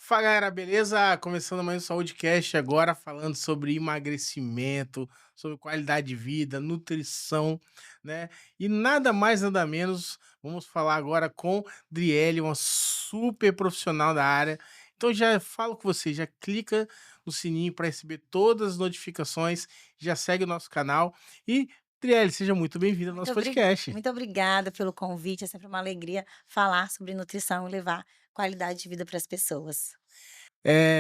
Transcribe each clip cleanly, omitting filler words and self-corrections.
Fala galera, beleza? Começando mais um Saúdecast agora falando sobre emagrecimento, sobre qualidade de vida, nutrição, né? E nada mais, nada menos, vamos falar agora com Driele, uma super profissional da área. Então já falo com você, já clica no sininho para receber todas as notificações, já segue o nosso canal e Driele, seja muito bem-vindo ao Muito nosso obri podcast. muito obrigada pelo convite, é sempre uma alegria falar sobre nutrição e levar qualidade de vida para as pessoas.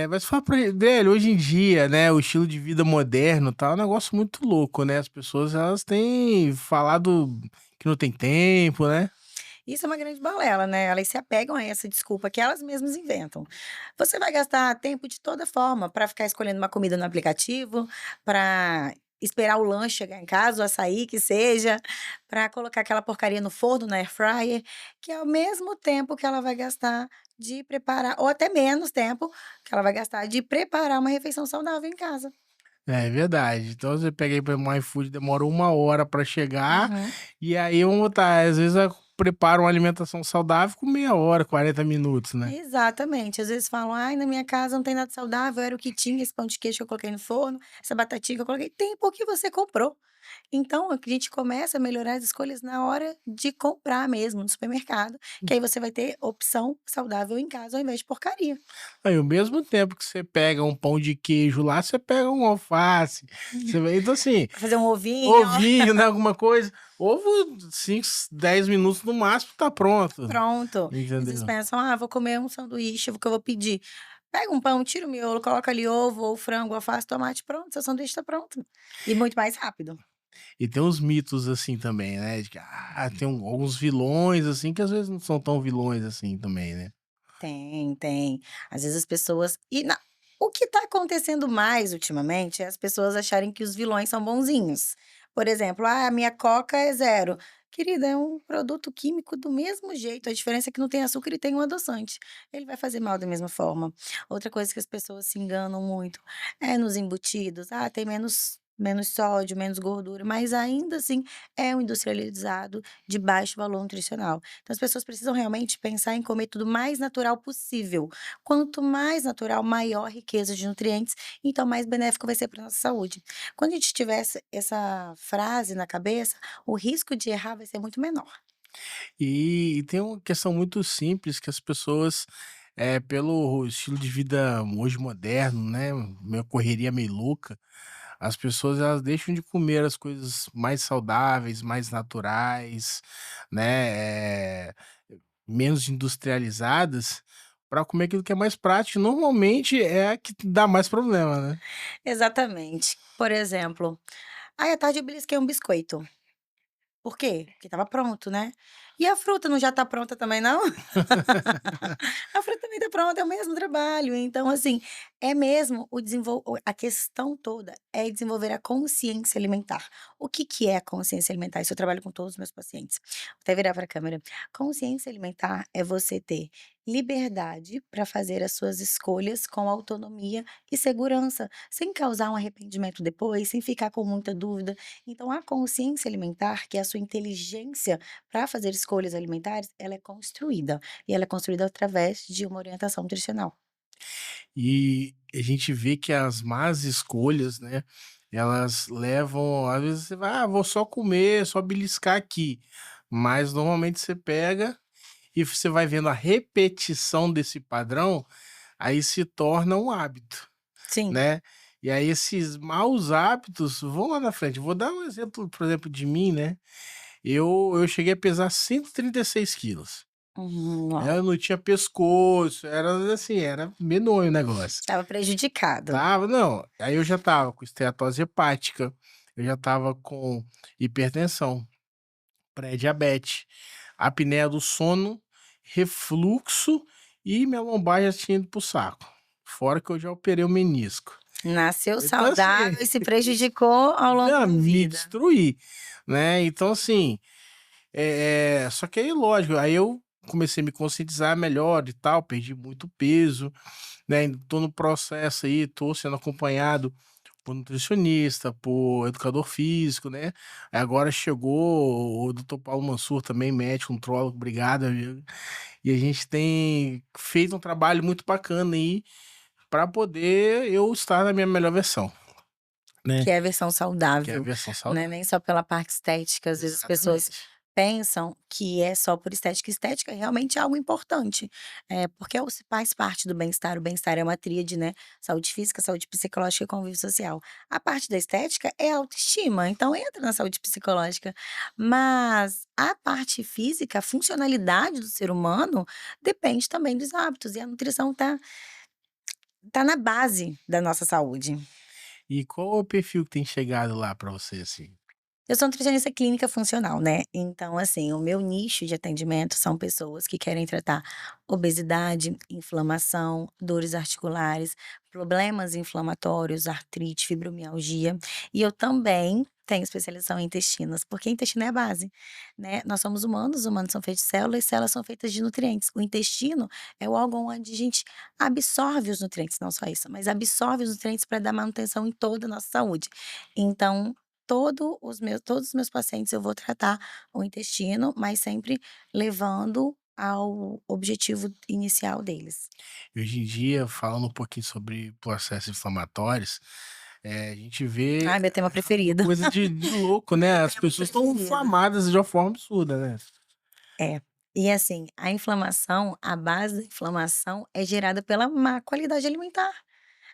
Mas fala pra ele, velho, hoje em dia, né, o estilo de vida moderno tá um negócio muito louco, né? As pessoas elas têm falado que não tem tempo, né? Isso é uma grande balela, né, elas se apegam a essa desculpa que elas mesmas inventam. Você vai gastar tempo de toda forma para ficar escolhendo uma comida no aplicativo, para esperar o lanche chegar em casa, o açaí que seja, para colocar aquela porcaria no forno, na air fryer, que é o mesmo tempo que ela vai gastar de preparar ou até menos tempo que ela vai gastar de preparar uma refeição saudável em casa. É verdade. Então você pega aí pra um iFood, demora 1 hora pra chegar, Uhum. e aí vamos botar, às vezes prepara uma alimentação saudável com meia hora, 40 minutos, né? Exatamente. Às vezes falam: "Ai, na minha casa não tem nada saudável, era o que tinha, esse pão de queijo que eu coloquei no forno, essa batatinha que eu coloquei", tem porque você comprou. Então, a gente começa a melhorar as escolhas na hora de comprar mesmo, no supermercado, que aí você vai ter opção saudável em casa, ao invés de porcaria. Aí, ao mesmo tempo que você pega um pão de queijo lá, você pega um alface, então assim, Pra fazer um ovinho, ovinho, né, alguma coisa, ovo 5, 10 minutos no máximo tá pronto, pronto. Às vezes entendeu? pensam: "Ah, vou comer um sanduíche, o que eu vou pedir?". Pega um pão, tira o miolo, coloca ali ovo ou frango, alface, tomate, pronto, seu sanduíche está pronto. E muito mais rápido. E tem uns mitos assim também, né, de que, tem alguns vilões, assim, que às vezes não são tão vilões assim também, né. Tem, tem. Às vezes as pessoas o que está acontecendo mais ultimamente é as pessoas acharem que os vilões são bonzinhos. Por exemplo: "Ah, a minha coca é zero". Querida, é um produto químico do mesmo jeito, a diferença é que não tem açúcar e tem um adoçante. Ele vai fazer mal da mesma forma. Outra coisa que as pessoas se enganam muito é nos embutidos: "Ah, tem menos sódio, menos gordura", mas ainda assim é um industrializado de baixo valor nutricional. Então as pessoas precisam realmente pensar em comer tudo mais natural possível. Quanto mais natural, maior riqueza de nutrientes, então mais benéfico vai ser para nossa saúde. Quando a gente tiver essa frase na cabeça, o risco de errar vai ser muito menor. E tem uma questão muito simples que as pessoas, pelo estilo de vida hoje moderno, né, meio correria meio louca, as pessoas elas deixam de comer as coisas mais saudáveis, mais naturais, né, menos industrializadas, para comer aquilo que é mais prático, normalmente é a que dá mais problema, né. Exatamente. Por exemplo: "Ai, à tarde eu belisquei um biscoito". Por quê? Porque estava pronto, né. E a fruta não já está pronta também não? A fruta também tá pronta, é o mesmo trabalho. Então, assim, é mesmo a questão toda é desenvolver a consciência alimentar. O que que é a consciência alimentar? Isso eu trabalho com todos os meus pacientes. Vou até virar para a câmera. Consciência alimentar é você ter liberdade para fazer as suas escolhas com autonomia e segurança, sem causar um arrependimento depois, sem ficar com muita dúvida. Então, a consciência alimentar, que é a sua inteligência para fazer escolhas alimentares, ela é construída. E ela é construída através de uma orientação nutricional. E a gente vê que as más escolhas, né, elas levam às vezes você vai: vou só comer, só beliscar aqui", mas normalmente você pega e você vai vendo a repetição desse padrão, aí se torna um hábito, Sim. né. E aí esses maus hábitos vão lá na frente. Vou dar um exemplo, por exemplo, de mim, né, eu cheguei a pesar 136 quilos. Uau. Eu não tinha pescoço, era assim, era medonho o negócio. Estava prejudicado. Não, aí eu já estava com esteatose hepática, eu já estava com hipertensão, pré-diabetes, apneia do sono, refluxo e minha lombar já tinha ido para o saco. Fora que eu já operei o menisco. Nasceu Então assim, saudável e se prejudicou ao longo não, da me vida. destruí, né. Então assim, só que aí lógico, aí eu comecei a me conscientizar melhor e tal, perdi muito peso, né, ainda tô no processo aí, tô sendo acompanhado por nutricionista, por educador físico, né. Aí agora chegou o doutor Paulo Mansur também, médico, nutrólogo, obrigado amigo. E a gente tem feito um trabalho muito bacana aí para poder eu estar na minha melhor versão, né, Que é a versão que é a saudável, versão né, saudável. nem só pela parte estética, às vezes as pessoas Exatamente. pensam que é só por estética, estética realmente é algo importante, porque faz parte do bem-estar, o bem-estar é uma tríade, né, saúde física, saúde psicológica e convívio social. A parte da estética é a autoestima, então entra na saúde psicológica, mas a parte física, a funcionalidade do ser humano, depende também dos hábitos e a nutrição tá na base da nossa saúde. E qual é o perfil que tem chegado lá para você, assim? Eu sou nutricionista clínica funcional, né, então assim, o meu nicho de atendimento são pessoas que querem tratar obesidade, inflamação, dores articulares, problemas inflamatórios, artrite, fibromialgia, e eu também tenho especialização em intestinos, porque intestino é a base, né, nós somos humanos, os humanos são feitos de células e células são feitas de nutrientes. O intestino é o órgão onde a gente absorve os nutrientes, não só isso, mas absorve os nutrientes para dar manutenção em toda a nossa saúde. Então todos os meus pacientes eu vou tratar o intestino, mas sempre levando ao objetivo inicial deles. E hoje em dia, falando um pouquinho sobre processos inflamatórios, a gente vê Ai, meu tema uma preferido. coisa de louco, né, as Tema pessoas estão preferido. inflamadas de uma forma absurda, né. É. E assim, a inflamação, a base da inflamação é gerada pela má qualidade alimentar.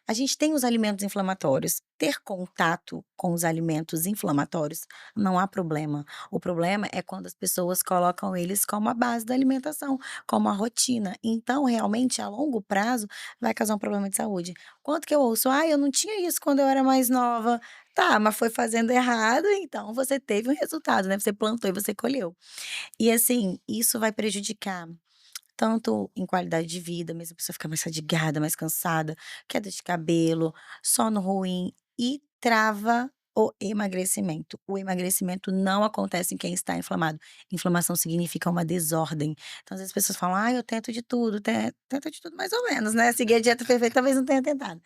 A gente tem os alimentos inflamatórios. Ter contato com os alimentos inflamatórios não há problema. O problema é quando as pessoas colocam eles como a base da alimentação, como a rotina. Então, realmente, a longo prazo, vai causar um problema de saúde. Quanto que eu ouço? Ah, eu não tinha isso quando eu era mais nova. Tá, mas foi fazendo errado, então você teve um resultado, né? Você plantou e você colheu. E assim, isso vai prejudicar tanto em qualidade de vida, mesmo a pessoa fica mais fadigada, mais cansada, queda de cabelo, sono ruim e trava o emagrecimento. O emagrecimento não acontece em quem está inflamado. Inflamação significa uma desordem. Então, às vezes as pessoas falam: "Ah, eu tento de tudo", tenta de tudo mais ou menos, né, seguir a dieta perfeita talvez não tenha tentado.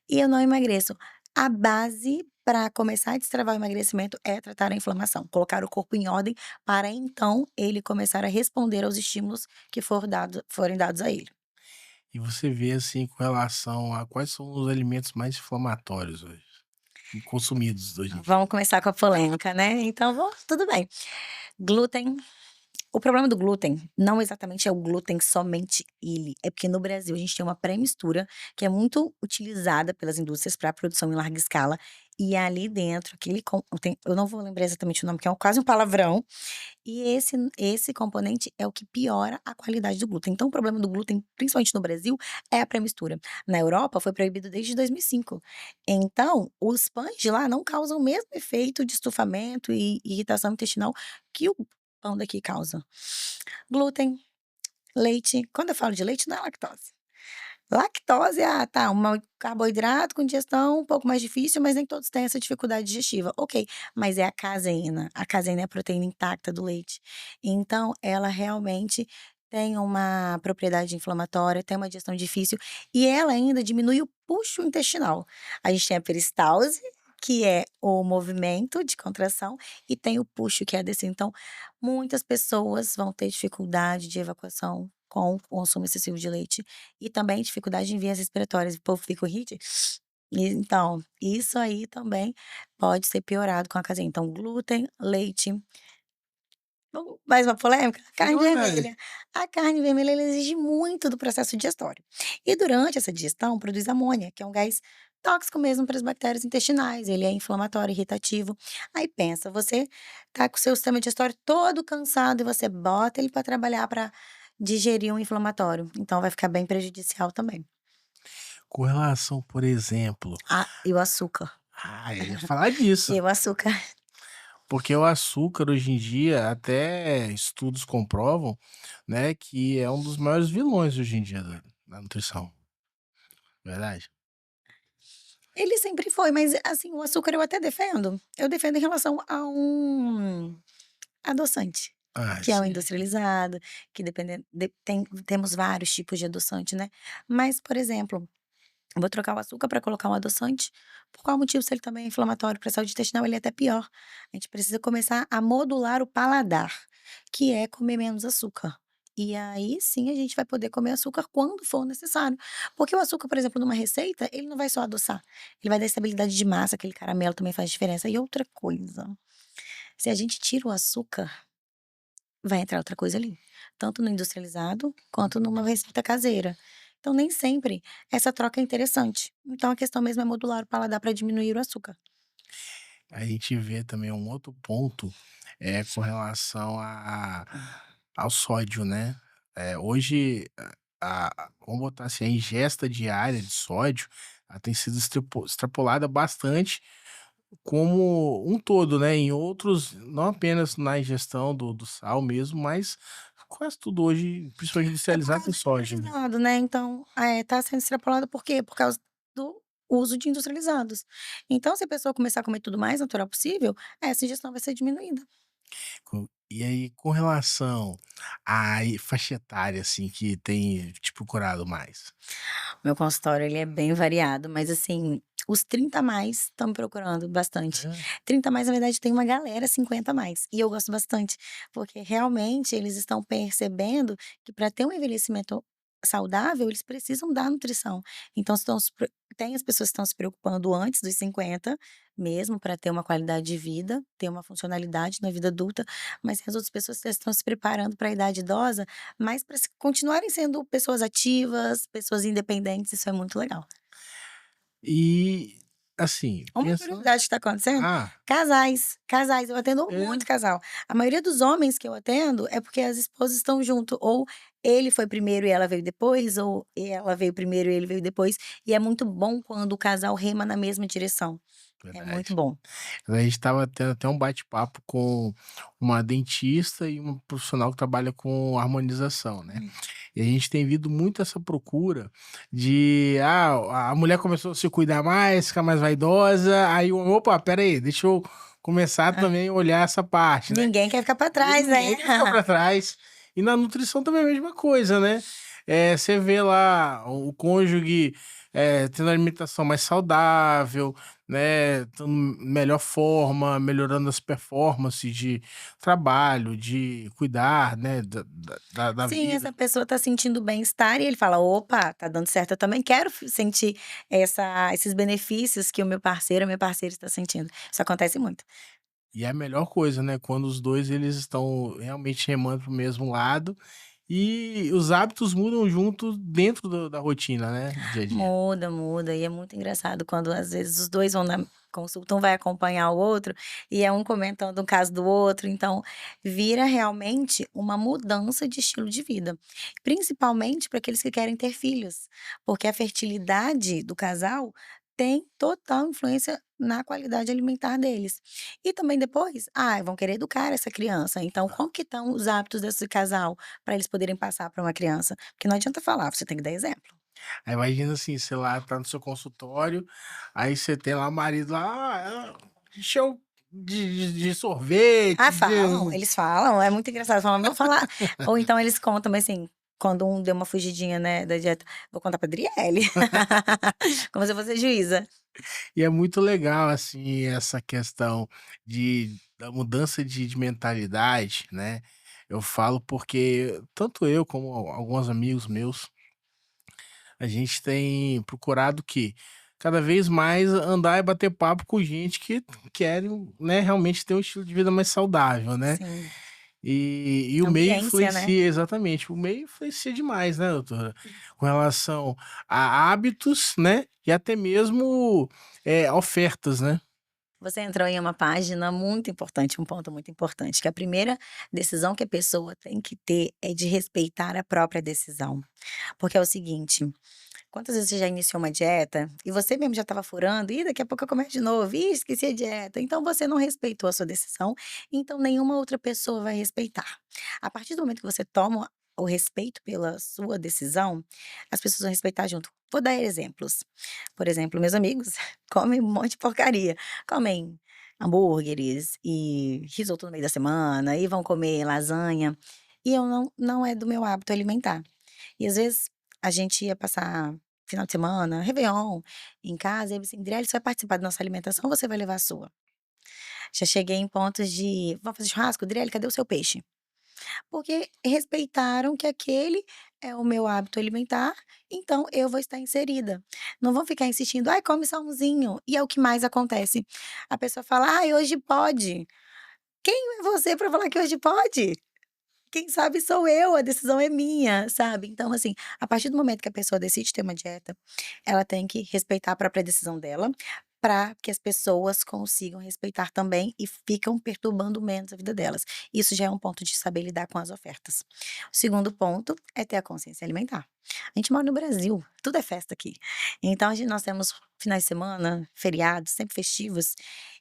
E eu não emagreço. A base para começar a destravar o emagrecimento é tratar a inflamação, colocar o corpo em ordem para então ele começar a responder aos estímulos que forem dados a ele. E você vê, assim, com relação a quais são os alimentos mais inflamatórios hoje, e consumidos hoje em dia? Vamos começar com a polêmica, né, então tudo bem. Glúten. O problema do glúten não exatamente é o glúten somente ele, é porque no Brasil a gente tem uma pré-mistura que é muito utilizada pelas indústrias para produção em larga escala, e ali dentro aquele tem eu não vou lembrar exatamente o nome, que é quase um palavrão, e esse componente é o que piora a qualidade do glúten. Então o problema do glúten, principalmente no Brasil, é a pré-mistura. Na Europa foi proibido desde 2005. Então, os pães de lá não causam o mesmo efeito de estufamento e irritação intestinal que o pão daqui causa. Glúten, leite, quando eu falo de leite não é lactose. Lactose, tá, um carboidrato com digestão um pouco mais difícil, mas nem todos têm essa dificuldade digestiva. Ok, mas é a caseína é a proteína intacta do leite. Então ela realmente tem uma propriedade inflamatória, tem uma digestão difícil e ela ainda diminui o puxo intestinal. A gente tem a peristalse, que é o movimento de contração, e tem o puxo, que é a descida. Então, muitas pessoas vão ter dificuldade de evacuação com o consumo excessivo de leite e também dificuldade em vias respiratórias, o povo fica com rinite. Então, isso aí também pode ser piorado com a caseína. Então, glúten, leite. Vamos mais uma polêmica? Fica à Carne vontade. vermelha. A carne vermelha ela exige muito do processo digestório. E durante essa digestão produz amônia, que é um gás tóxico mesmo para as bactérias intestinais. Ele é inflamatório, irritativo. Aí pensa, você tá com o seu sistema digestório todo cansado e você bota ele para trabalhar para digerir um inflamatório. Então vai ficar bem prejudicial também. Com relação, por exemplo, Ah, e o açúcar. eu ia falar disso, E o açúcar. porque o açúcar hoje em dia, até estudos comprovam, né, que é um dos maiores vilões hoje em dia da nutrição, verdade? Ele sempre foi, mas assim, o açúcar eu até defendo. Eu defendo em relação a um adoçante, Ah, que é o sim. industrializado, que dependendo temos vários tipos de adoçante, né. Mas, por exemplo, eu vou trocar o açúcar para colocar um adoçante, por qual motivo? Se ele também é inflamatório para a saúde intestinal, ele é até pior. A gente precisa começar a modular o paladar, que é comer menos açúcar. E aí sim a gente vai poder comer açúcar quando for necessário. Porque o açúcar, por exemplo, numa receita, ele não vai só adoçar, ele vai dar estabilidade de massa, aquele caramelo também faz diferença. E outra coisa, se a gente tira o açúcar, vai entrar outra coisa ali, tanto no industrializado quanto numa receita caseira. Então nem sempre essa troca é interessante. Então a questão mesmo é modular o paladar para diminuir o açúcar. A gente vê também um outro ponto, com relação ao sódio, né. Hoje vamos botar assim, a ingesta diária de sódio, ela tem sido extrapolada bastante como um todo, né, em outros não apenas na ingestão do sal mesmo, mas quase tudo hoje, principalmente É por industrializado, causa tem do sódio, né. industrializado, né, então, tá sendo extrapolado por quê? Por causa do uso de industrializados. Então se a pessoa começar a comer tudo mais natural possível, essa ingestão vai ser diminuída. E aí, com relação faixa etária, assim, que tem te procurado mais? Meu consultório ele é bem variado, mas assim, os 30 a mais estão me procurando bastante. Hã. 30 a mais, na verdade, tem uma galera 50 a mais, e eu gosto bastante, porque realmente eles estão percebendo que para ter um envelhecimento saudável, eles precisam da nutrição. Então estão se pre tem as pessoas que estão se preocupando antes dos 50, mesmo para ter uma qualidade de vida, ter uma funcionalidade na vida adulta, mas tem as outras pessoas que estão se preparando para a idade idosa, mas para continuarem sendo pessoas ativas, pessoas independentes, isso é muito legal. E, assim, Uma pensando curiosidade que está acontecendo, ah, casais, eu atendo é? muito casal. A maioria dos homens que eu atendo é porque as esposas estão junto, ou ele foi primeiro e ela veio depois, ou ela veio primeiro e ele veio depois, e é muito bom quando o casal rema na mesma direção, é muito Verdade. bom. A gente estava tendo até um bate-papo com uma dentista e uma profissional que trabalha com harmonização, né. Hum. E a gente tem visto muito essa procura de, a mulher começou a se cuidar mais, ficar mais vaidosa, aí o homem: "Opa, espera aí, deixa eu começar Hã. também a olhar essa parte", né. Ninguém quer ficar para E trás, né. ninguém quer ficar pra trás. E na nutrição também é a mesma coisa, né. Você vê lá o cônjuge, tendo alimentação mais saudável, né, tendo melhor forma, melhorando as performances de trabalho, de cuidar, né, da Sim, vida. essa pessoa está sentindo bem-estar e ele fala: "Opa, tá dando certo, eu também quero sentir esses benefícios que o meu parceiro, a minha parceira está sentindo". Isso acontece muito. E é a melhor coisa, né, quando os 2 eles estão realmente remando para o mesmo lado, e os hábitos mudam junto dentro da rotina, né, do dia a dia. Muda, muda, e é muito engraçado quando às vezes os 2 vão na consulta, um vai acompanhar o outro, e é um comentando um caso do outro, então vira realmente uma mudança de estilo de vida, principalmente para aqueles que querem ter filhos, porque a fertilidade do casal tem total influência na qualidade alimentar deles. E também depois, vão querer educar essa criança, então como que estão os hábitos desse casal, para eles poderem passar para uma criança? Porque não adianta falar, você tem que dar exemplo. Aí imagina assim, sei lá, tá no seu consultório, aí você tem lá o marido lá: show de sorvete, Falam, de" eles falam, é muito engraçado, falam: "Vou falar", ou então eles contam, mas assim, quando um deu uma fugidinha, né, da dieta: "Vou contar pra Adriele", como se eu fosse a juíza. E é muito legal, assim, essa questão da mudança de mentalidade, né. Eu falo porque tanto eu como alguns amigos meus, a gente tem procurado que cada vez mais andar e bater papo com gente que querem, né, realmente ter um estilo de vida mais saudável, né. Sim, E o meio ambiência, né. influencia exatamente, o meio influencia demais, né, doutora, com relação a hábitos, né, e até mesmo, ofertas, né. Você entrou em uma página muito importante, um ponto muito importante, que a primeira decisão que a pessoa tem que ter é de respeitar a própria decisão. Porque é o seguinte, quantas vezes você já iniciou uma dieta e você mesmo já estava furando, e daqui a pouco eu começo de novo, ih, esqueci a dieta. Então você não respeitou a sua decisão, então nenhuma outra pessoa vai respeitar. A partir do momento que você toma o respeito pela sua decisão, as pessoas vão respeitar junto. Vou dar exemplos. Por exemplo, meus amigos comem um monte de porcaria. Comem hambúrgueres e risoto no meio da semana, e vão comer lasanha. E eu não é do meu hábito alimentar. E às vezes a gente ia passar final de semana, réveillon, em casa, e ele assim: "Adriele, você vai participar da nossa alimentação ou você vai levar a sua?". Já cheguei em pontos de: "Vamos fazer churrasco? Adriele, cadê o seu peixe?". Porque respeitaram que aquele é o meu hábito alimentar, então eu vou estar inserida. Não vão ficar insistindo: "Ai, come só umzinho", e é o que mais acontece. A pessoa fala: "Ai, hoje pode". Quem é você para falar que hoje pode? Quem sabe sou eu, a decisão é minha, sabe. Então, assim, a partir do momento que a pessoa decide ter uma dieta, ela tem que respeitar a própria decisão dela, para que as pessoas consigam respeitar também e ficam perturbando menos a vida delas. Isso já é um ponto de saber lidar com as ofertas. O segundo ponto é ter a consciência alimentar. A gente mora no Brasil, tudo é festa aqui. Então nós temos finais de semana, feriados, sempre festivos,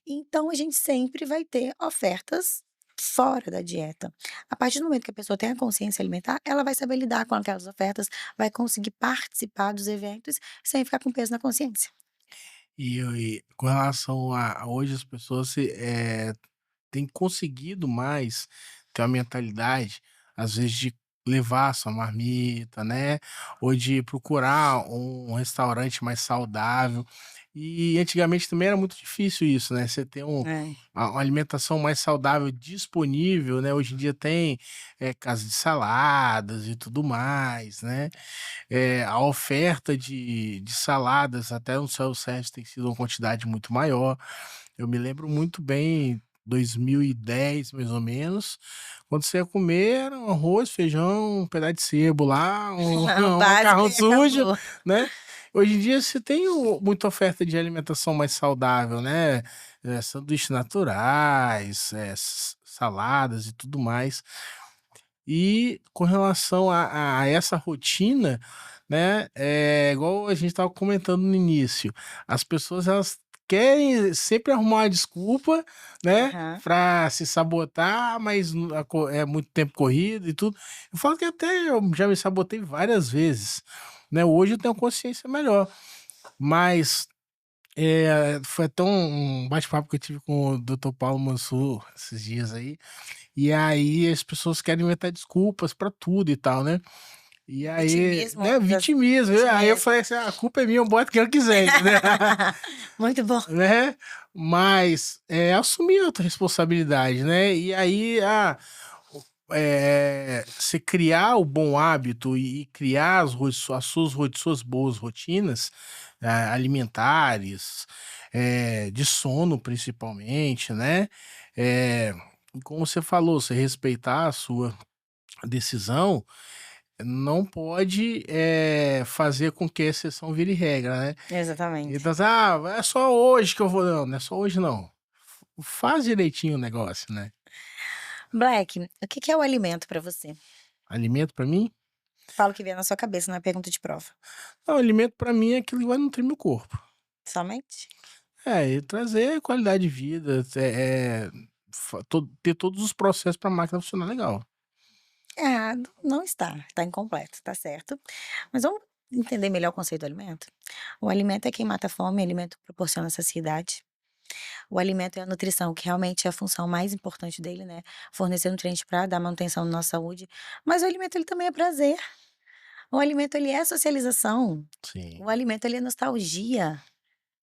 então a gente sempre vai ter ofertas fora da dieta. A partir do momento que a pessoa tem a consciência alimentar, ela vai saber lidar com aquelas ofertas, vai conseguir participar dos eventos sem ficar com peso na consciência. E com relação a hoje as pessoas têm conseguido mais ter uma mentalidade, às vezes, de levar sua marmita, né, ou de procurar um restaurante mais saudável. E antigamente também era muito difícil isso, né, você ter É. uma alimentação mais saudável disponível, né, hoje em dia tem, casa de saladas e tudo mais, né. A oferta de saladas até no self-service tem sido uma quantidade muito maior. Eu me lembro muito bem, 2010 mais ou menos, quando você ia comer era um arroz, feijão, um pedaço de sebo lá, O um básico macarrão e sujo, acabou. né. Hoje em dia você tem muita oferta de alimentação mais saudável, né, sanduíches naturais, saladas e tudo mais. E com relação a essa rotina, né, igual a gente estava comentando no início, as pessoas elas querem sempre arrumar uma desculpa, né, Aham. pra se sabotar, mas é muito tempo corrido e tudo. Eu falo que até eu já me sabotei várias vezes, né, hoje eu tenho consciência melhor, mas, foi até um bate-papo que eu tive com o Dr. Paulo Mansur esses dias aí, e aí as pessoas querem inventar desculpas pra tudo e tal, né. E aí, Vitimismo né, das vitimismo, aí eu vitimismo. falei assim: "Ah, a culpa é minha, eu boto quem eu quiser", entendeu. Muito bom. Né, mas, assumir outra responsabilidade, né, e aí, você criar o bom hábito e criar as suas boas rotinas, alimentares, de sono principalmente, né, eh, como você falou, você respeitar a sua decisão, não pode, fazer com que a exceção vire regra, né. Exatamente. Então assim: "Ah, é só hoje que eu vou", não, não é só hoje não. Faz direitinho o negócio, né. Black, o que que é o alimento pra você? Alimento pra mim? Fala o que vier na sua cabeça, não é pergunta de prova. Não, alimento pra mim é aquilo que vai nutrir meu corpo. Somente? E trazer qualidade de vida, ter todos os processos pra máquina funcionar legal. Errado não está, está incompleto, tá certo. Mas vamos entender melhor o conceito do alimento? O alimento é quem mata a fome, o alimento proporciona saciedade. O alimento é a nutrição, que realmente é a função mais importante dele, né, fornecer nutrientes para dar manutenção na nossa saúde, mas o alimento ele também é prazer. O alimento ele é socialização, Sim, o alimento ele é nostalgia.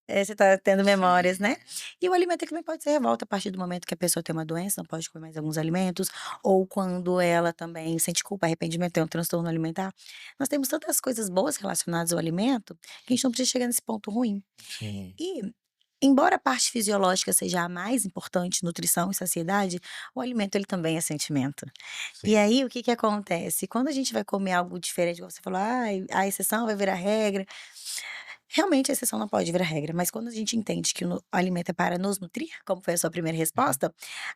Você tá tendo memórias, né. sim, E o alimento também pode ser revolta a partir do momento que a pessoa tem uma doença, não pode comer mais alguns alimentos, ou quando ela também sente culpa, arrependimento, tem um transtorno alimentar. Nós temos tantas coisas boas relacionadas ao alimento, que a gente não precisa chegar nesse ponto ruim. sim, E, embora a parte fisiológica seja a mais importante, nutrição e saciedade, o alimento ele também é sentimento. E sim. aí o que que acontece? Quando a gente vai comer algo diferente, igual você falou: "Ai, a exceção vai virar regra", realmente a exceção não pode virar regra, mas quando a gente entende que o alimento é para nos nutrir, como foi a sua primeira Uhum. resposta,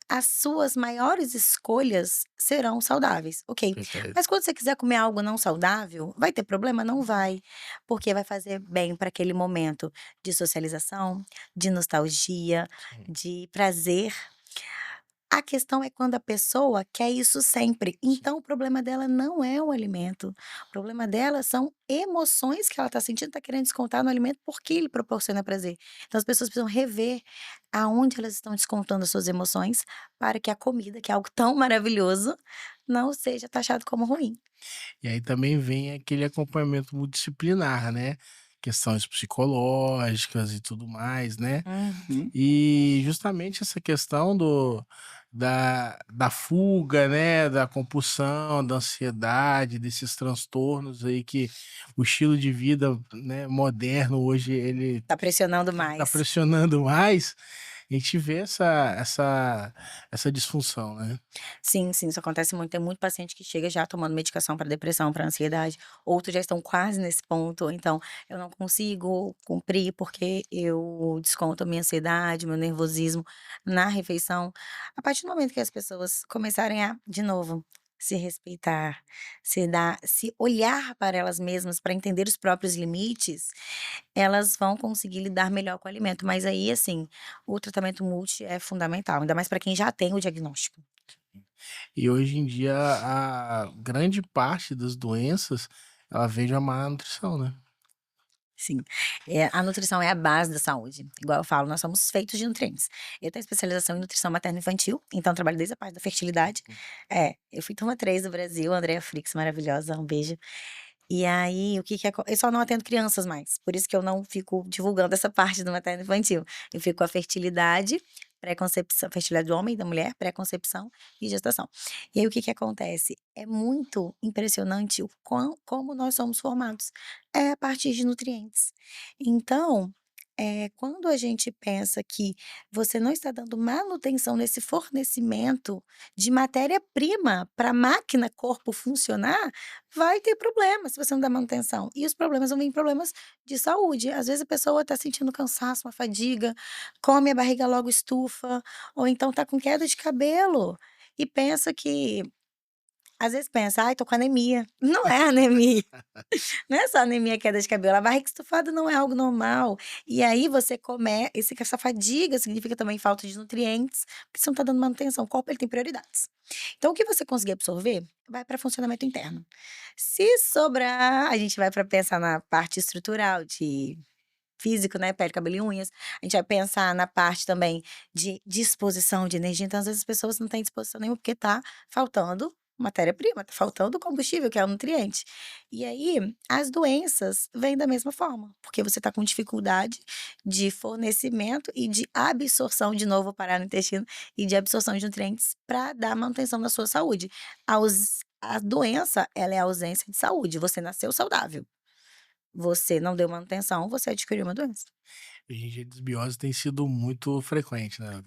as suas maiores escolhas serão saudáveis, ok. Perfeito. Mas quando você quiser comer algo não saudável, vai ter problema? Não vai, porque vai fazer bem para aquele momento de socialização, de nostalgia, Sim. de prazer. A questão é quando a pessoa quer isso sempre, Sim. então o problema dela não é o alimento, o problema dela são emoções que ela está sentindo, está querendo descontar no alimento, porque ele proporciona prazer. Então as pessoas precisam rever aonde elas estão descontando as suas emoções, para que a comida, que é algo tão maravilhoso, não seja taxado como ruim. E aí também vem aquele acompanhamento multidisciplinar, né, questões psicológicas e tudo mais, né. Uhum. E justamente essa questão da fuga, né, da compulsão, da ansiedade, desses transtornos aí que o estilo de vida, né, moderno hoje ele Tá pressionando tá mais. pressionando mais, a gente vê essa disfunção, né. Sim, sim, isso acontece muito. Tem muito paciente que chega já tomando medicação para depressão, para ansiedade, outros já estão quase nesse ponto, então eu não consigo cumprir porque eu desconto a minha ansiedade, meu nervosismo na refeição. A partir do momento que as pessoas começarem a, de novo, se respeitar, se olhar para elas mesmas para entender os próprios limites, elas vão conseguir lidar melhor com o alimento. Mas aí, assim, o tratamento multi é fundamental, ainda mais para quem já tem o diagnóstico. E hoje em dia a grande parte das doenças, ela vem de uma má nutrição, né. Sim, a nutrição é a base da saúde. Igual eu falo, nós somos feitos de nutrientes. Eu tenho especialização em nutrição materno-infantil, então trabalho desde a parte da fertilidade. Eu fui turma 3 do Brasil, Andrea Frix, maravilhosa, um beijo. E aí, o que que acon eu só não atendo crianças mais, por isso que eu não fico divulgando essa parte do materno-infantil. Eu fico com a fertilidade, pré-concepção fertilidade do homem e da mulher, pré-concepção e gestação. E aí, o que que acontece? É muito impressionante o como nós somos formados, é a partir de nutrientes. Então, quando a gente pensa que você não está dando manutenção nesse fornecimento de matéria-prima para a máquina corpo funcionar, vai ter problema se você não dá manutenção. E os problemas vão vir problemas de saúde. Às vezes a pessoa está sentindo cansaço, uma fadiga, come, a barriga logo estufa, ou então está com queda de cabelo e pensa que às vezes pensa: "Ai, tô com anemia". Não é anemia. Não é só anemia, queda de cabelo, a barriga estufada não é algo normal. E aí você essa fadiga significa também falta de nutrientes, porque você não tá dando manutenção, o corpo ele tem prioridades. Então o que você conseguir absorver, vai para funcionamento interno. Se sobrar, a gente vai para pensar na parte estrutural de físico, né, pele, cabelo e unhas, a gente vai pensar na parte também de disposição de energia, então às vezes as pessoas não têm disposição nenhuma, porque tá faltando matéria-prima, tá faltando combustível, que é o nutriente. E aí, as doenças vêm da mesma forma, porque você tá com dificuldade de fornecimento e de absorção, de novo parar no intestino, e de absorção de nutrientes para dar manutenção na sua saúde. A doença, ela é a ausência de saúde, você nasceu saudável. Você não deu manutenção, você adquiriu uma doença. Hoje em dia a desbiose tem sido muito frequente, né.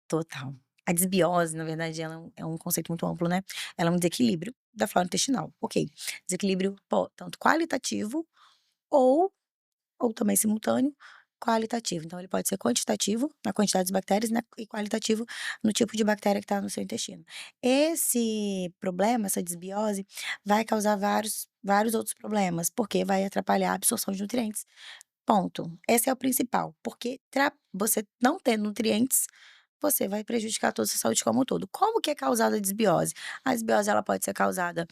Total. A desbiose, na verdade, ela é um conceito muito amplo, né. Ela é um desequilíbrio da flora intestinal, ok. Desequilíbrio tanto qualitativo ou também simultâneo, qualitativo. Então ele pode ser quantitativo, na quantidade de bactérias, né, e qualitativo no tipo de bactéria que está no seu intestino. Esse problema, essa desbiose, vai causar vários outros problemas, porque vai atrapalhar a absorção de nutrientes. Ponto. Esse é o principal, porque você não tendo nutrientes, você vai prejudicar toda a sua saúde como um todo. Como que é causada a desbiose? A desbiose ela pode ser causada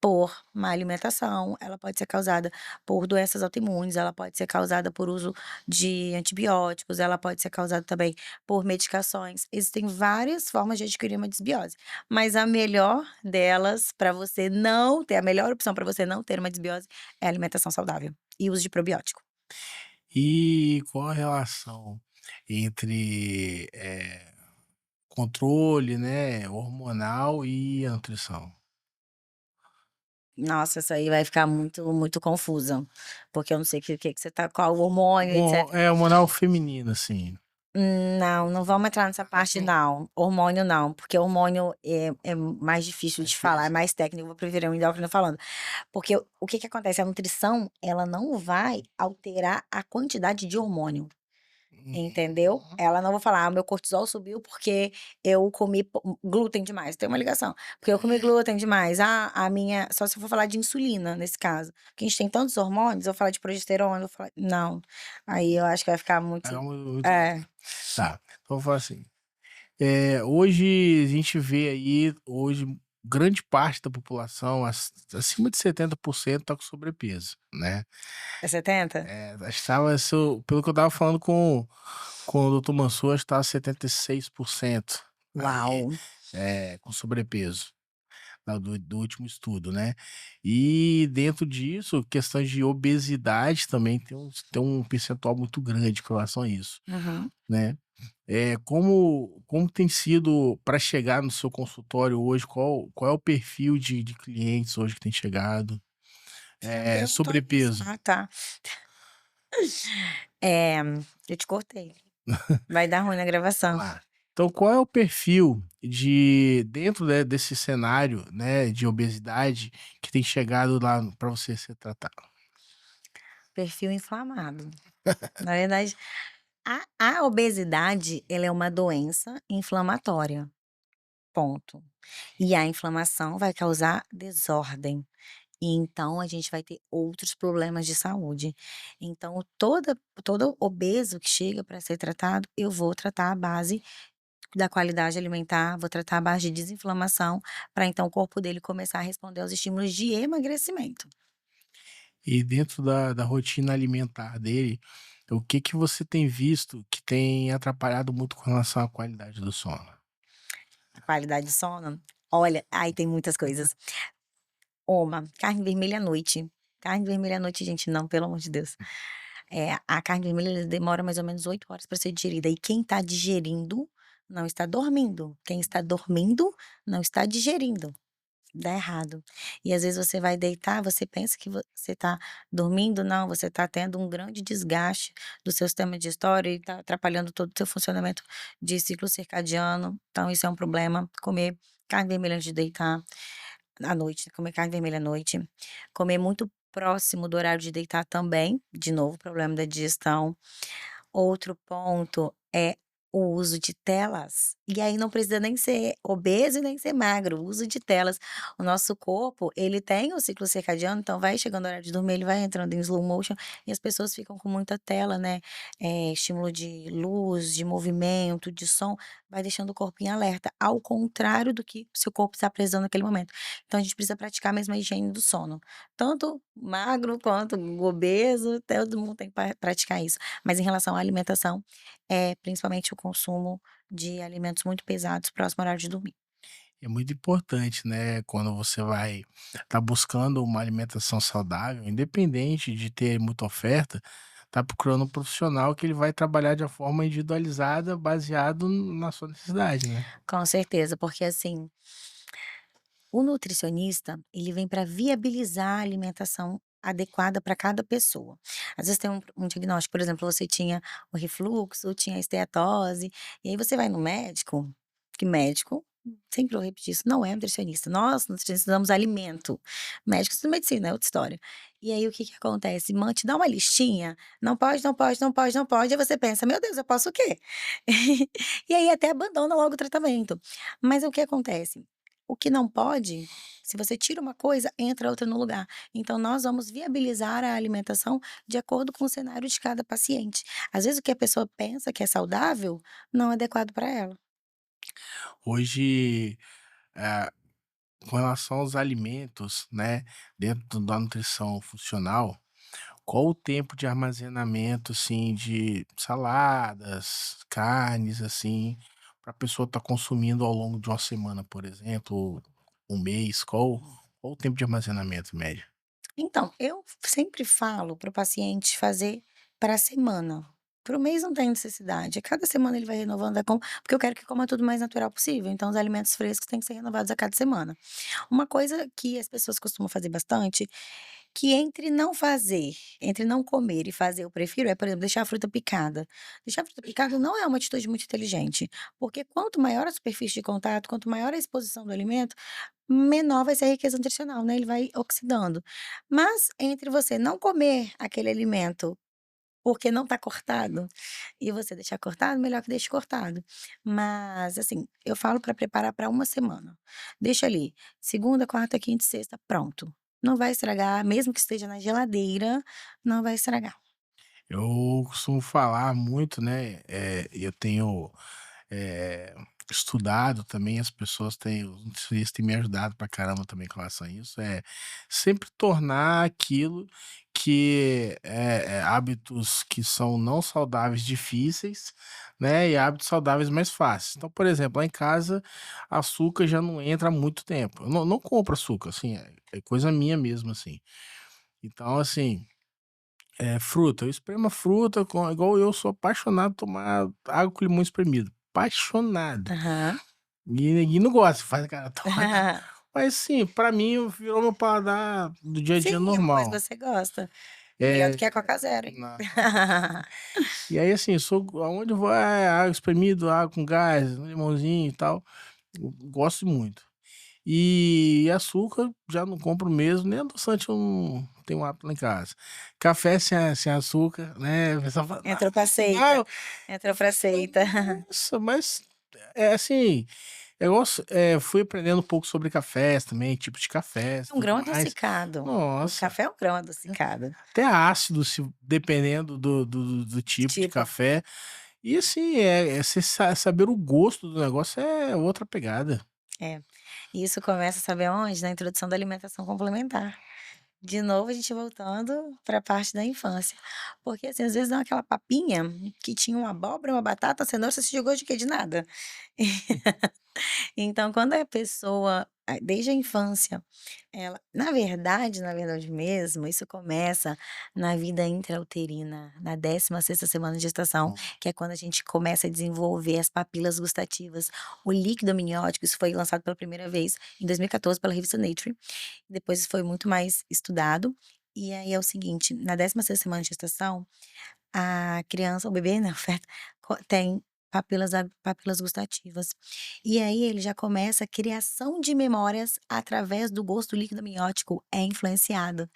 por má alimentação, ela pode ser causada por doenças autoimunes, ela pode ser causada por uso de antibióticos, ela pode ser causada também por medicações. Existem várias formas de adquirir uma desbiose, mas a melhor delas para você não ter a melhor opção para você não ter uma desbiose é a alimentação saudável e uso de probiótico. E qual a relação entre, controle, né, hormonal e a nutrição? Nossa, essa aí vai ficar muito confusa, porque eu não sei que você tá qual hormônio, etcétera. Hormonal feminino, assim. Não, não vamos entrar nessa parte não, hormônio não, porque hormônio é mais difícil É de falar, é difícil. mais técnico, eu vou preferir um endócrino falando. Porque o que que acontece, a nutrição, ela não vai alterar a quantidade de hormônio. Entendeu? Uhum. Ela não vai falar: "Ah, meu cortisol subiu porque eu comi glúten demais", tem uma ligação. "Porque eu comi glúten demais". Ah, a minha só se eu for falar de insulina, nesse caso, porque a gente tem tantos hormônios, eu vou falar de progesterona, eu vou falar não, aí eu acho que vai ficar É muito muito é, tá, então vou falar assim, hoje a gente vê aí, hoje grande parte da população, acima de 70% tá com sobrepeso, né. é 70? Estava isso pelo que eu estava falando com o doutor Mansur, acho que estava 76% aí, Uau! com sobrepeso, do último estudo, né. E dentro disso, questões de obesidade também tem um percentual muito grande com relação a isso, Uhum. né. como tem sido para chegar no seu consultório hoje, qual é o perfil de clientes hoje que tem chegado? Você já me perguntou isso. Sobrepeso. Ah, tá. Eh, eu te cortei. Vai dar ruim na gravação. Vamos lá. Então qual é o perfil dentro, né, desse cenário, né, de obesidade que tem chegado lá para você ser tratado? Perfil inflamado. Na verdade, a obesidade, ela é uma doença inflamatória, ponto. E a inflamação vai causar desordem, e então a gente vai ter outros problemas de saúde. Então todo obeso que chega para ser tratado, eu vou tratar a base da qualidade alimentar, vou tratar a base de desinflamação, para então o corpo dele começar a responder aos estímulos de emagrecimento. E dentro da rotina alimentar dele, o que que você tem visto que tem atrapalhado muito com relação à qualidade do sono? A qualidade de sono, olha, aí tem muitas coisas. Uma, carne vermelha à noite. Carne vermelha à noite, gente, não, pelo amor de Deus. A carne vermelha ela demora mais ou menos 8 horas para ser digerida, e quem está digerindo não está dormindo, quem está dormindo não está digerindo. Dá errado. E às vezes você vai deitar, você pensa que você está dormindo, não, você está tendo um grande desgaste do seu sistema digestório e está atrapalhando todo o seu funcionamento de ciclo circadiano, então isso é um problema. Comer carne vermelha antes de deitar à noite, comer carne vermelha à noite, comer muito próximo do horário de deitar também, de novo problema da digestão. Outro ponto é o uso de telas. E aí não precisa nem ser obeso e nem ser magro, o uso de telas. O nosso corpo, ele tem o ciclo circadiano, então vai chegando a hora de dormir, ele vai entrando em slow motion e as pessoas ficam com muita tela, né, estímulo de luz, de movimento, de som, vai deixando o corpo em alerta, ao contrário do que o seu corpo está precisando naquele momento. Então a gente precisa praticar mesmo a higiene do sono. Tanto magro quanto obeso, todo mundo tem que praticar isso. Mas em relação à alimentação, é principalmente o consumo de alimentos muito pesados próximo ao horário de dormir. É muito importante, né, quando você vai estar buscando uma alimentação saudável, independente de ter muita oferta, tá procurando um profissional que ele vai trabalhar de uma forma individualizada, baseado na sua necessidade, né. Com certeza, porque assim, o nutricionista, ele vem para viabilizar a alimentação adequada para cada pessoa. Às vezes tem um diagnóstico, por exemplo, você tinha o refluxo, tinha a esteatose, e aí você vai no médico, que médico, sempre vou repetir isso, não é nutricionista. Nós, nutricionistas, damos alimento. Médicos de medicina, é outra história. E aí o que que acontece? Te dá uma listinha, não pode, não pode, não pode, não pode, aí você pensa, meu Deus, eu posso o quê? E aí até abandona logo o tratamento. Mas o que acontece? O que não pode, se você tira uma coisa, entra outra no lugar. Então, nós vamos viabilizar a alimentação de acordo com o cenário de cada paciente. Às vezes, o que a pessoa pensa que é saudável, não é adequado para ela. Hoje, eh, com relação aos alimentos, né, dentro da nutrição funcional, qual o tempo de armazenamento, assim, de saladas, carnes, assim, para a pessoa estar consumindo ao longo de uma semana, por exemplo, um mês? Qual o tempo de armazenamento médio? Então, eu sempre falo para o paciente fazer para a semana. Para o mês não tem necessidade. A cada semana ele vai renovando, porque eu quero que coma tudo o mais natural possível. Então, os alimentos frescos têm que ser renovados a cada semana. Uma coisa que as pessoas costumam fazer bastante, que entre não comer e fazer, eu prefiro por exemplo, deixar a fruta picada. Deixar a fruta picada não é uma atitude muito inteligente, porque quanto maior a superfície de contato, quanto maior a exposição do alimento, menor vai ser a riqueza nutricional, né, ele vai oxidando. Mas entre você não comer aquele alimento porque não está cortado, e você deixar cortado, melhor que deixe cortado. Mas, assim, eu falo para preparar para uma semana. Deixa ali, segunda, quarta, quinta e sexta, pronto. Não vai estragar, mesmo que esteja na geladeira, não vai estragar. Eu costumo falar muito, né, eu tenho, eh, estudado também, as pessoas têm os nutricionistas têm me ajudado pra caramba também com relação a isso, sempre tornar aquilo que hábitos que são não saudáveis difíceis, né, e hábitos saudáveis mais fáceis. Então, por exemplo, lá em casa, açúcar já não entra há muito tempo. Eu não compro açúcar, assim, é coisa minha mesmo, assim. Então, assim, Fruta, eu espremo a fruta com igual eu sou apaixonado por tomar água com limão espremido, apaixonado. Aham. E ninguém não gosta, faz cara torta. Mas sim, pra mim virou meu paladar do dia a dia Sim, é uma coisa normal. que você gosta. Melhor do É, que a Coca Zero, hein. na e aí assim, sou aonde eu vou água espremido, água com gás, um limãozinho e tal, eu gosto muito. E açúcar já não compro mesmo, nem adoçante eu não tenho hábito lá em casa. Café sem açúcar, né, o pessoal fala: Entrou pra "Ah, seita, entrou pra seita. nossa", mas, assim, fui aprendendo um pouco sobre cafés também, tipos de cafés e É um tudo grão mais. adocicado. O Nossa, café é um grão adocicado. até ácido se dependendo do tipo de Tipo, café. E assim, você saber o gosto do negócio é outra pegada. é. E isso começa, sabe aonde? Na introdução da alimentação complementar. De novo, a gente voltando para a parte da infância. Porque, assim, às vezes dá aquela papinha que tinha uma abóbora, uma batata, cenoura, você se jogou de quê? De nada. Então, quando a pessoa, desde a infância, ela na verdade mesmo, isso começa na vida intrauterina, na 16ª semana de gestação, Hum. que é quando a gente começa a desenvolver as papilas gustativas. O líquido amniótico, isso foi lançado pela primeira vez em 2014 pela revista Nature, depois foi muito mais estudado. E aí é o seguinte, na 16ª semana de gestação, a criança, o bebê, né, o feto, tem papilas gustativas. E aí ele já começa a criação de memórias através do gosto líquido amniótico, é influenciado.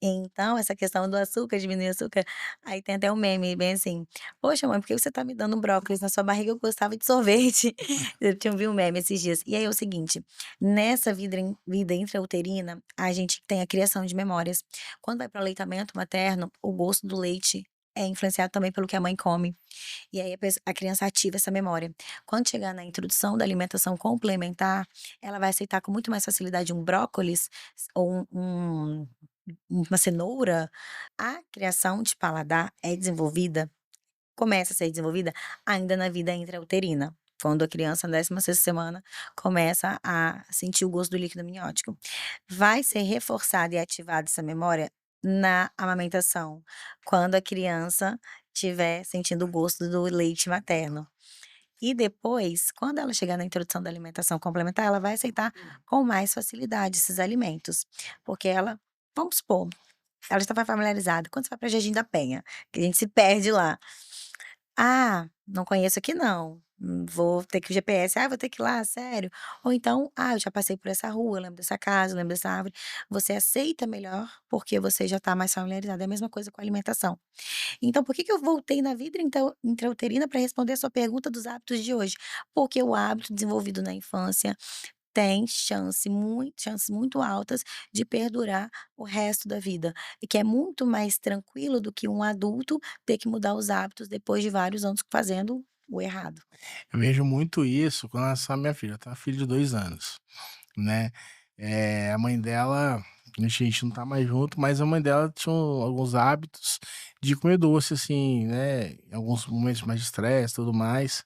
Então, essa questão do açúcar, diminuir o açúcar, aí tem até um meme bem assim: "Poxa mãe, por que você tá me dando brócolis? Na sua barriga eu gostava de sorvete". Eu tinha vi um meme esses dias. E aí é o seguinte, nessa vida intrauterina, a gente tem a criação de memórias. Quando vai para o aleitamento materno, o gosto do leite é influenciado também pelo que a mãe come. E aí a criança ativa essa memória. Quando chegar na introdução da alimentação complementar, ela vai aceitar com muito mais facilidade um brócolis ou uma cenoura. A criação de paladar é desenvolvida, começa a ser desenvolvida ainda na vida intrauterina, quando a criança na 16ª semana começa a sentir o gosto do líquido amniótico. Vai ser reforçada e ativada essa memória na amamentação, quando a criança estiver sentindo o gosto do leite materno. E depois, quando ela chegar na introdução da alimentação complementar, ela vai aceitar com mais facilidade esses alimentos, porque ela, vamos supor, ela já estava familiarizada. Quando você vai para Jardim da Penha, que a gente se perde lá. "Ah, não conheço aqui não, vou ter que o GPS, vou ter que ir lá, sério?". Ou então: "Ah, eu já passei por essa rua, eu lembro dessa casa, eu lembro dessa árvore". Você aceita melhor, porque você já está mais familiarizado. É a mesma coisa com a alimentação. Então por que que eu voltei na vida intrauterina para responder a sua pergunta dos hábitos de hoje? Porque o hábito desenvolvido na infância tem chances muito altas de perdurar o resto da vida, e que é muito mais tranquilo do que um adulto ter que mudar os hábitos depois de vários anos fazendo o errado. Eu vejo muito isso com relação à minha filha. Eu tenho uma filha de 2 anos, né. A mãe dela a gente não tá mais junto, mas a mãe dela tinha alguns hábitos de comer doce, assim, né, em alguns momentos mais de estresse e tudo mais.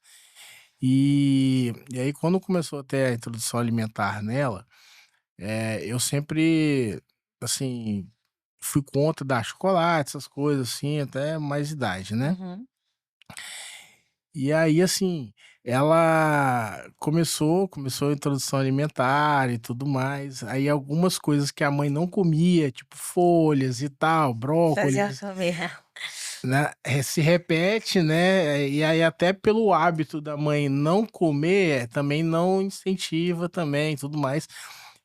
E aí quando começou a ter a introdução alimentar nela, eu sempre, assim, fui contra dar chocolate, essas coisas assim, até mais idade, né. Uhum. E aí, assim, ela começou a introdução alimentar e tudo mais, aí algumas coisas que a mãe não comia, tipo folhas e tal, Fazia brócolis, comer. né, se repete, né, e aí até pelo hábito da mãe não comer, também não incentiva também, tudo mais.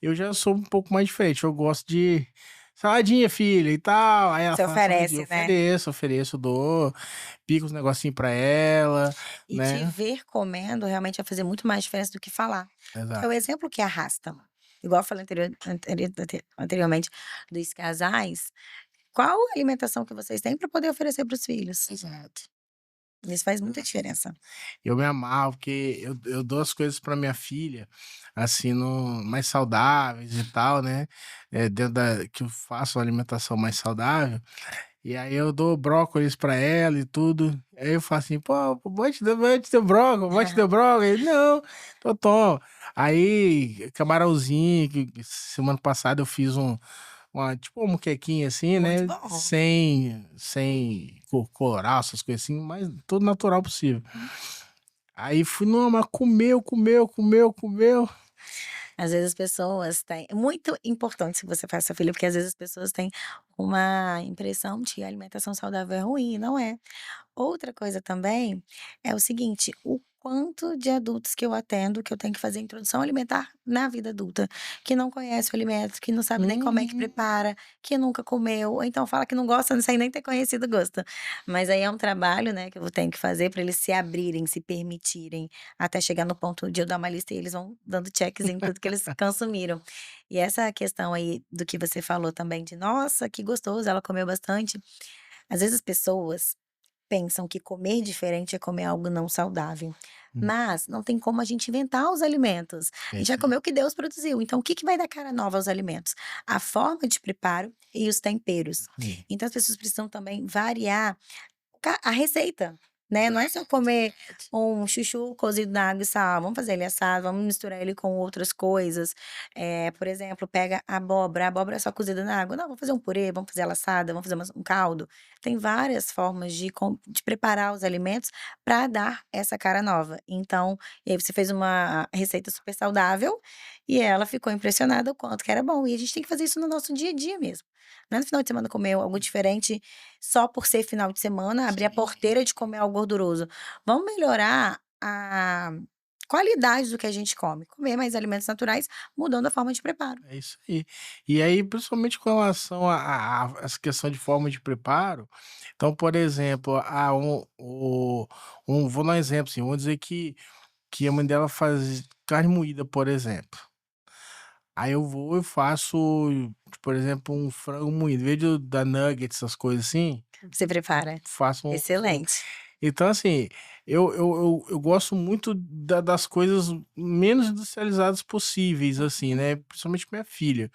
Eu já sou um pouco mais diferente, eu gosto de: "Saladinha filha", e tal, aí ela Se fala saladinha, eu oferece, né. ofereço, dou, pico os negocinho pra ela, E te né. ver comendo realmente vai fazer muito mais diferença do que falar. Porque é o Exato. exemplo que arrasta. Igual eu falei anteriormente dos casais, qual a alimentação que vocês têm para poder oferecer para os filhos? Exato. Isso faz muita diferença. Eu me amarro, porque eu dou as coisas pra minha filha, assim, no mais saudáveis e tal, né, dentro da que eu faço uma alimentação mais saudável, e aí eu dou brócolis pra ela e tudo, aí eu falo assim: "Pô, mãe te deu brócolis, vovó te deu brócolis", ele: "Não", então toma. Aí camarãozinho, que semana passada eu fiz tipo uma moquequinha assim, Muito né, bom. sem coloral, essas coisas assim, mas todo natural possível. Hum. Aí fui: "Não, mas comeu, comeu, comeu, comeu". Às vezes as pessoas têm é muito importante se você faz sua filha, porque às vezes as pessoas têm uma impressão de que a alimentação saudável é ruim, e não é. Outra coisa também é o seguinte, o quanto de adultos que eu atendo, que eu tenho que fazer introdução alimentar na vida adulta, que não conhece o alimento, que não sabe nem como é que Uhum. prepara, que nunca comeu, ou então fala que não gosta sem nem ter conhecido o gosto. Mas aí é um trabalho, né, que eu tenho que fazer para eles se abrirem, se permitirem, até chegar no ponto de eu dar uma lista e eles vão dando cheques em tudo que eles consumiram. E essa questão aí do que você falou também de: "Nossa, que gostoso, ela comeu bastante". Às vezes as pessoas pensam que comer diferente é comer algo não saudável, Hum, mas não tem como a gente inventar os alimentos. A é gente vai isso aí. comer o que Deus produziu, então o que que vai dar cara nova aos alimentos? A forma de preparo e os temperos. Aí, Então as pessoas precisam também variar a receita, né, não é só comer verdade. um chuchu cozido na água e sal, vamos fazer ele assado, vamos misturar ele com outras coisas, por exemplo, pega a abóbora é só cozida na água, não, vamos fazer um purê, vamos fazer ela assada, vamos fazer um caldo. Tem várias formas de preparar os alimentos para dar essa cara nova. Então, e aí você fez uma receita super saudável, e ela ficou impressionada o quanto que era bom, e a gente tem que fazer isso no nosso dia a dia mesmo. Não é no final de semana comer algo diferente só por ser final de semana, abrir a Sim, porteira de comer algo gorduroso. Vamos melhorar a qualidade do que a gente come, comer mais alimentos naturais, mudando a forma de preparo. é isso aí. E aí, principalmente com relação a essa questão de forma de preparo, então, por exemplo, vou dar um exemplo, assim, vamos dizer que a mãe dela faz carne moída, por exemplo. Aí eu vou e faço, por exemplo, um frango moído, em vez de eu dar nuggets, essas coisas assim, Você prepara? faço um Excelente. então assim, eu gosto muito das coisas menos industrializadas possíveis, assim, Uhum. né, principalmente minha filha.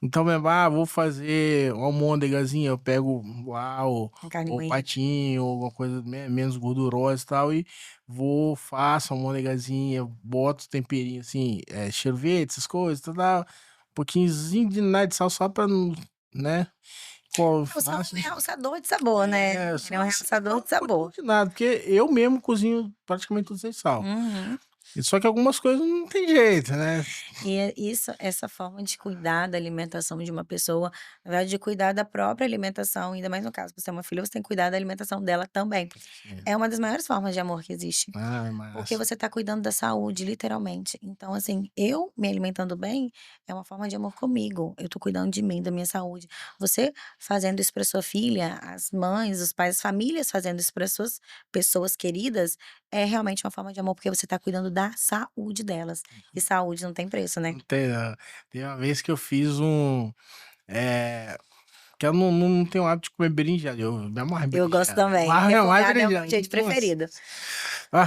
Então mesmo, vou fazer uma almôndegazinha, eu pego lá Com carne o moída. patinho, alguma coisa menos gordurosa e tal, e vou, faço a almôndegazinha, boto os temperinhos assim, cheiro verde, essas coisas, tal, um pouquinhozinho de nada de sal só pra não, né, O sal é faço um realçador de sabor, né. Ele é um só realçador um de pouquinho sabor. de nada, porque eu mesmo cozinho praticamente tudo sem sal. Uhum. E só que algumas coisas não tem jeito, né. E é isso essa forma de cuidar da alimentação de uma pessoa, na verdade de cuidar da própria alimentação, ainda mais no caso, você é uma filha, você tem que cuidar da alimentação dela também. Sim. É uma das maiores formas de amor que existe. Ah, é Porque massa. você está cuidando da saúde, literalmente. Então, assim, eu me alimentando bem é uma forma de amor comigo. Eu tô cuidando de mim, da minha saúde. Você fazendo isso para sua filha, as mães, os pais, as famílias fazendo isso para suas pessoas queridas, é realmente uma forma de amor, porque você está cuidando da saúde delas. E saúde não tem preço, né? Não tem não. Tem uma vez que eu fiz eh, que eu não tenho o hábito de comer berinjela, eu me amarro em Eu gosto berinjela, também. me amarro em Refogado é o berinjela, meu jeito nossa, preferido.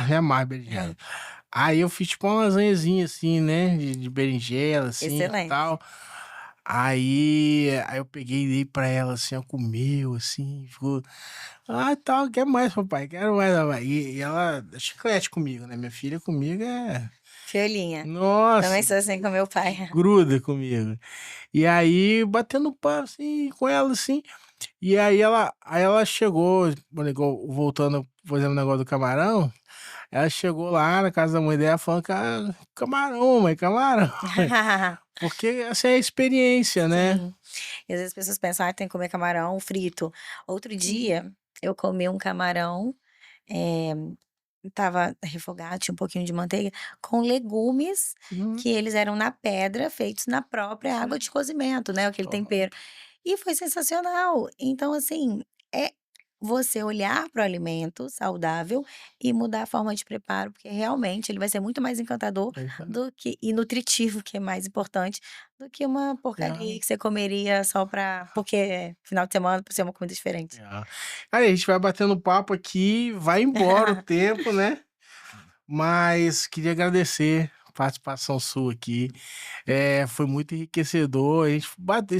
me amarro em berinjela. Aí eu fiz tipo uma lasanhazinha assim, né, de berinjela, assim, e Excelente. tal. Aí eu peguei e dei pra ela, assim, ela comeu, assim, ficou: "Ah, tal, quero mais papai, quero mais papai". E ela é chiclete comigo, né, minha filha comigo Fiolinha. Também nossa, sou assim com meu pai. gruda comigo. E aí batendo papo, assim, com ela, assim, e aí ela chegou, voltando, fazendo o negócio do camarão, ela chegou lá na casa da mãe dela falando: camarão, mãe, camarão". Porque essa é a experiência, né. Sim. E às vezes as pessoas pensam: "Ai, tem que comer camarão frito". Outro Sim. dia, eu comi um camarão, eh, estava refogado, tinha um pouquinho de manteiga, com legumes Uhum. que eles eram na pedra, feitos na própria água de cozimento, né, aquele Top. tempero. E foi sensacional. Então, assim, é você olhar para o alimento saudável e mudar a forma de preparo, porque realmente ele vai ser muito mais encantador do que e nutritivo, que é mais importante, do que uma porcaria É, que você comeria só porque é final de semana, por ser uma comida diferente. é. Aí a gente vai batendo papo aqui, vai embora o tempo, né, mas queria agradecer a participação sua aqui. Foi muito enriquecedor, a gente bate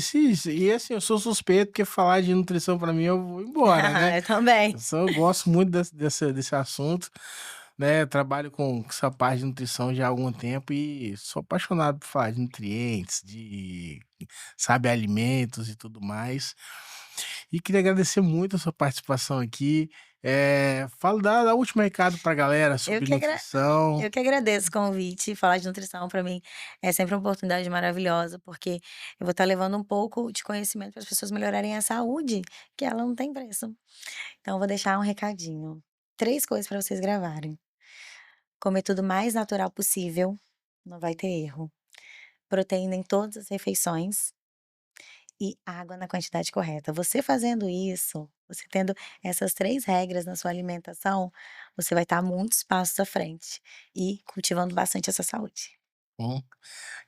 e assim, eu sou suspeito, porque falar de nutrição pra mim eu vou embora, né. Eu também. Eu gosto muito desse assunto, né, trabalho com essa parte de nutrição já há algum tempo e sou apaixonado por falar de nutrientes, de, sabe, alimentos e tudo mais. E queria agradecer muito a sua participação aqui. Fala dá último recado para a galera Eu sobre que agra nutrição. eu que agradeço o convite. Falar de nutrição para mim é sempre uma oportunidade maravilhosa, porque eu vou estar levando um pouco de conhecimento para as pessoas melhorarem a saúde, que ela não tem preço. Então eu vou deixar um recadinho. 3 coisas para vocês gravarem: comer tudo mais natural possível, não vai ter erro. Proteína em todas as refeições e água na quantidade correta. Você fazendo isso, você tendo essas 3 regras na sua alimentação, você vai estar muitos passos à frente e cultivando bastante essa saúde. Bom,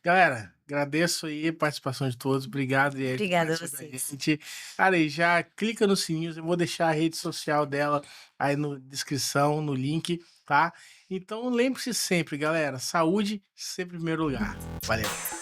galera, agradeço aí a participação de todos. Obrigado, Arielle, por Obrigada a participar com a vocês. gente. Cara, e já clica no sininho, eu vou deixar a rede social dela aí na descrição, no link, tá? Então lembre-se sempre, galera, saúde sempre em primeiro lugar. Valeu.